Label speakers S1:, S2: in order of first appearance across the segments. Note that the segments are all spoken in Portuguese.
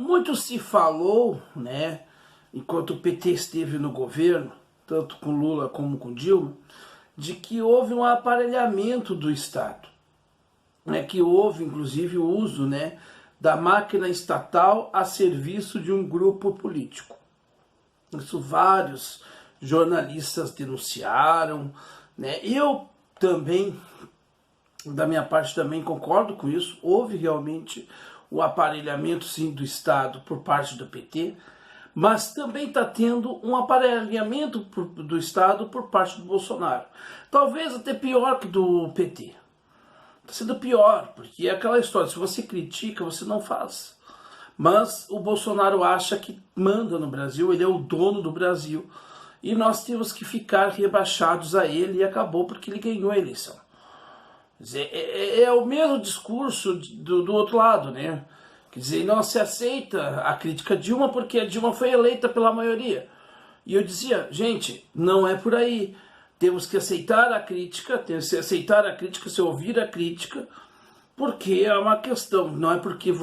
S1: Muito se falou, né, enquanto o PT esteve no governo, tanto com Lula como com Dilma, de que houve um aparelhamento do Estado, né, que houve inclusive o uso, né, da máquina estatal a serviço de um grupo político. Isso vários jornalistas denunciaram, né? Eu também, da minha parte, também concordo com isso. Houve realmente o aparelhamento, sim, do Estado por parte do PT, mas também está tendo um aparelhamento do Estado por parte do Bolsonaro. Talvez até pior que do PT. Está sendo pior, porque é aquela história, se você critica, você não faz. Mas o Bolsonaro acha que manda no Brasil, ele é o dono do Brasil, e nós temos que ficar rebaixados a ele, e acabou porque ele ganhou a eleição. Quer dizer, é o mesmo discurso do outro lado, né? Quer dizer, não se aceita a crítica a Dilma porque a Dilma foi eleita pela maioria. E eu dizia, gente, não é por aí. Temos que aceitar a crítica, se ouvir a crítica, porque é uma questão, não é porque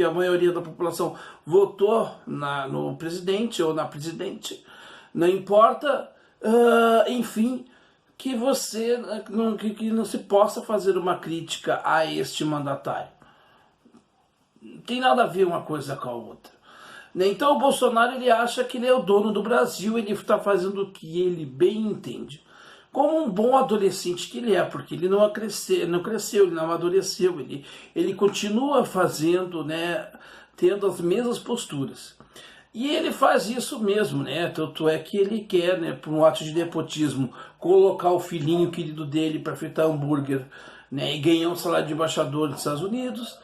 S1: a maioria da população votou no presidente ou na presidente, não importa, enfim, que não se possa fazer uma crítica a este mandatário. Não tem nada a ver uma coisa com a outra. Então o Bolsonaro, ele acha que ele é o dono do Brasil, ele está fazendo o que ele bem entende. Como um bom adolescente que ele é, porque ele não cresceu, ele não amadureceu, ele continua fazendo, né, tendo as mesmas posturas. E ele faz isso mesmo, né? Tanto é que ele quer, né, por um ato de nepotismo, colocar o filhinho querido dele para fritar hambúrguer, né, e ganhar um salário de embaixador dos Estados Unidos,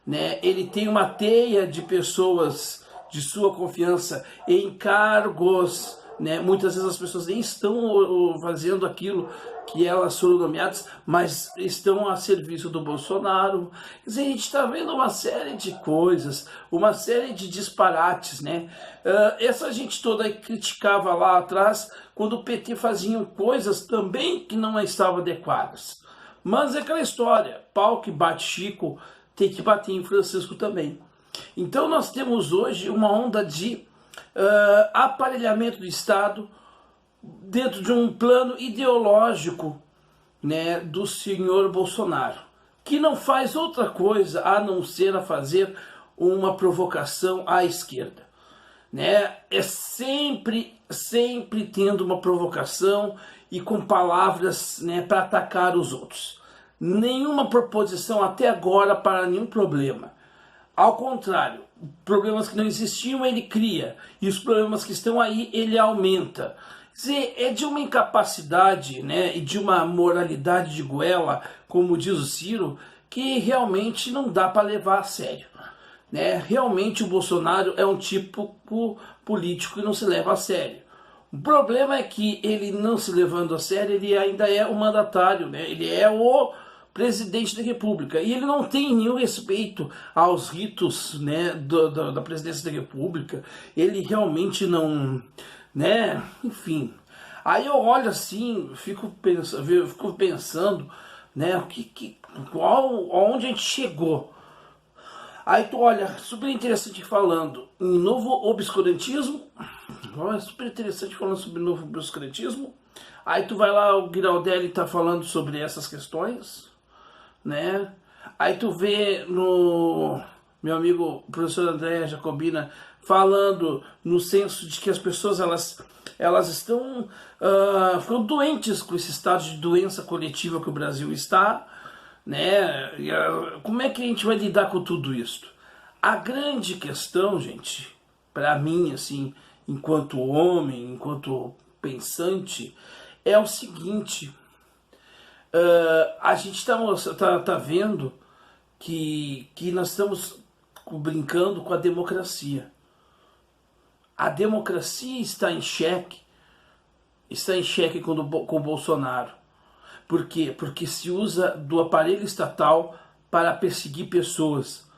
S1: né? Ele tem uma teia de pessoas de sua confiança em cargos, né? Muitas vezes as pessoas nem estão fazendo aquilo que elas foram nomeadas, mas estão a serviço do Bolsonaro. Quer dizer, a gente está vendo uma série de coisas, uma série de disparates, né? Essa gente toda aí criticava lá atrás, quando o PT fazia coisas também que não estavam adequadas. Mas é aquela história, pau que bate Chico, tem que bater em Francisco também. Então nós temos hoje uma onda de aparelhamento do Estado dentro de um plano ideológico, né, do senhor Bolsonaro, que não faz outra coisa a não ser fazer uma provocação à esquerda, né? É sempre tendo uma provocação e com palavras, né, para atacar os outros. Nenhuma proposição até agora para nenhum problema. Ao contrário, problemas que não existiam ele cria, e os problemas que estão aí ele aumenta. Quer dizer, é de uma incapacidade, né, e de uma moralidade de goela, como diz o Ciro, que realmente não dá para levar a sério, né? Realmente o Bolsonaro é um tipo político que não se leva a sério. O problema é que ele, não se levando a sério, ele ainda é o mandatário, né? Ele é o presidente da República, e ele não tem nenhum respeito aos ritos, né, da presidência da República. Ele realmente não, né, enfim. Aí eu olho assim, fico pensando, né, aonde a gente chegou. Aí tu olha, super interessante falando em novo obscurantismo, super interessante falando sobre novo obscurantismo. Aí tu vai lá, o Giraldelli tá falando sobre essas questões, né? Aí tu vê no meu amigo professor André Jacobina falando no senso de que as pessoas elas estão ficando doentes com esse estado de doença coletiva que o Brasil está, né? Como é que a gente vai lidar com tudo isso? A grande questão, gente, para mim, assim, enquanto homem, enquanto pensante, é o seguinte: a gente está vendo que nós estamos brincando com a democracia. A democracia está em xeque com o Bolsonaro. Por quê? Porque se usa do aparelho estatal para perseguir pessoas.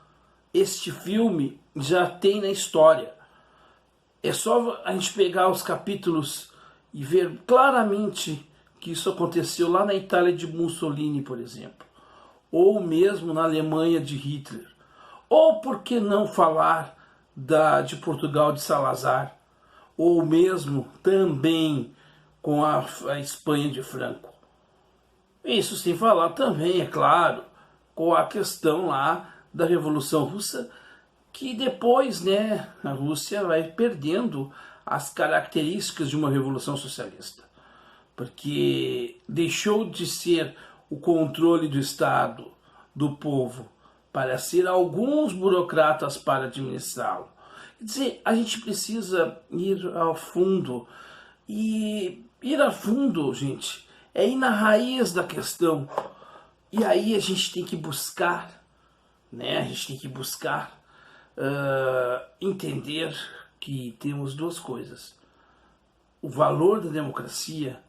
S1: Este filme já tem na história. É só a gente pegar os capítulos e ver claramente que isso aconteceu lá na Itália de Mussolini, por exemplo, ou mesmo na Alemanha de Hitler. Ou por que não falar de Portugal de Salazar, ou mesmo também com a Espanha de Franco. Isso sem falar também, é claro, com a questão lá da Revolução Russa, que depois, né, a Rússia vai perdendo as características de uma revolução socialista, porque deixou de ser o controle do Estado, do povo, para ser alguns burocratas para administrá-lo. Quer dizer, a gente precisa ir ao fundo, e ir a fundo, gente, é ir na raiz da questão. E aí a gente tem que buscar, né? A gente tem que buscar entender que temos duas coisas: o valor da democracia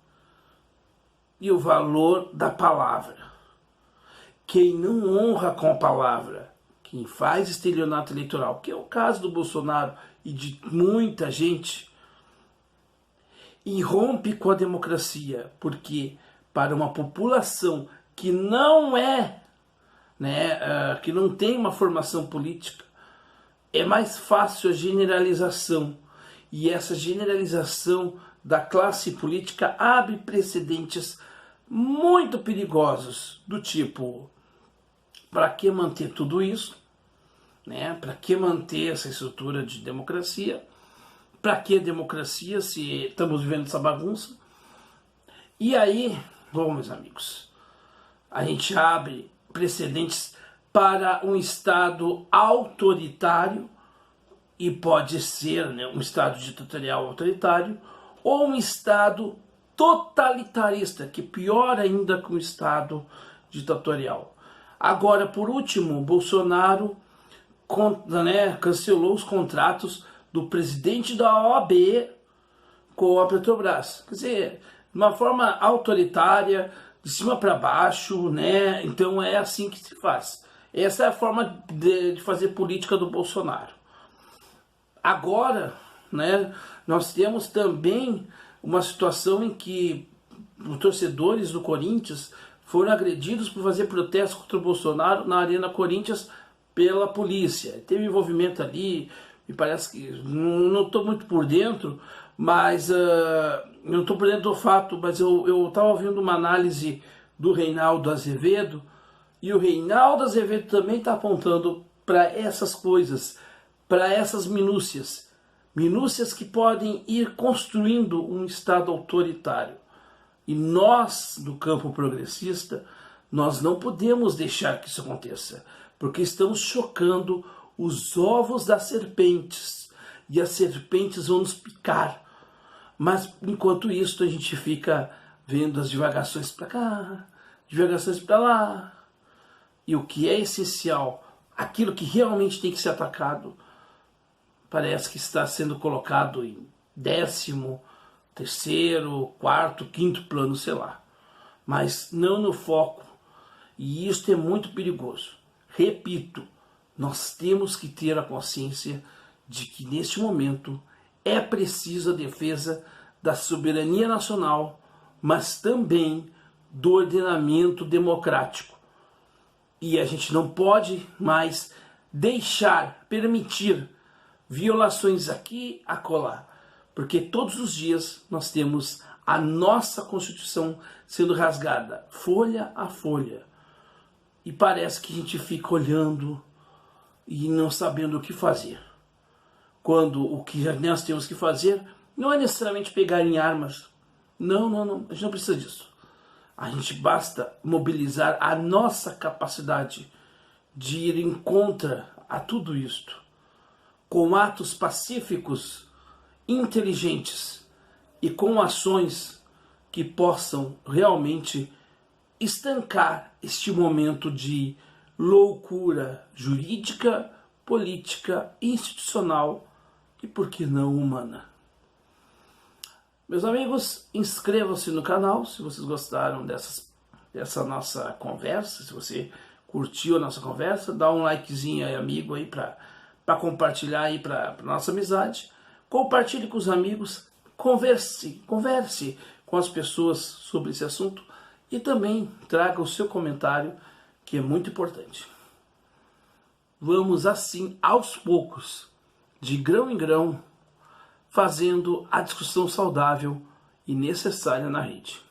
S1: e o valor da palavra. Quem não honra com a palavra, quem faz estelionato eleitoral, que é o caso do Bolsonaro e de muita gente, irrompe com a democracia, porque para uma população que não é, né, que não tem uma formação política, é mais fácil a generalização. E essa generalização da classe política abre precedentes muito perigosos, do tipo: para que manter tudo isso? Né? Para que manter essa estrutura de democracia? Para que democracia se estamos vivendo essa bagunça? E aí, bom, meus amigos, a gente abre precedentes para um Estado autoritário, e pode ser, né, um Estado ditatorial autoritário, ou um Estado totalitarista, que pior ainda que um Estado ditatorial. Agora, por último, Bolsonaro cancelou os contratos do presidente da OAB com a Petrobras. Quer dizer, de uma forma autoritária, de cima para baixo, né? Então é assim que se faz. Essa é a forma de fazer política do Bolsonaro. Agora, né, nós temos também uma situação em que os torcedores do Corinthians foram agredidos por fazer protesto contra o Bolsonaro na Arena Corinthians pela polícia. Teve envolvimento ali, me parece que, não estou muito por dentro, mas não estou por dentro do fato, mas eu estava ouvindo uma análise do Reinaldo Azevedo, e o Reinaldo Azevedo também está apontando para essas coisas, para essas minúcias que podem ir construindo um Estado autoritário. E nós, do campo progressista, nós não podemos deixar que isso aconteça, porque estamos chocando os ovos das serpentes, e as serpentes vão nos picar. Mas, enquanto isso, a gente fica vendo as divagações para cá, divagações para lá. E o que é essencial, aquilo que realmente tem que ser atacado, parece que está sendo colocado em 10º, 3º, 4º, 5º plano, sei lá. Mas não no foco. E isso é muito perigoso. Repito, nós temos que ter a consciência de que neste momento é preciso a defesa da soberania nacional, mas também do ordenamento democrático. E a gente não pode mais permitir violações aqui e acolá, porque todos os dias nós temos a nossa Constituição sendo rasgada, folha a folha. E parece que a gente fica olhando e não sabendo o que fazer. Quando o que nós temos que fazer não é necessariamente pegar em armas. Não, a gente não precisa disso. A gente basta mobilizar a nossa capacidade de ir em contra a tudo isto, com atos pacíficos, inteligentes e com ações que possam realmente estancar este momento de loucura jurídica, política, institucional e, por que não, humana. Meus amigos, inscrevam-se no canal se vocês gostaram dessa nossa conversa, se você curtiu a nossa conversa, dá um likezinho aí, amigo, aí para compartilhar aí para nossa amizade. Compartilhe com os amigos, converse com as pessoas sobre esse assunto e também traga o seu comentário, que é muito importante. Vamos assim, aos poucos, de grão em grão, fazendo a discussão saudável e necessária na rede.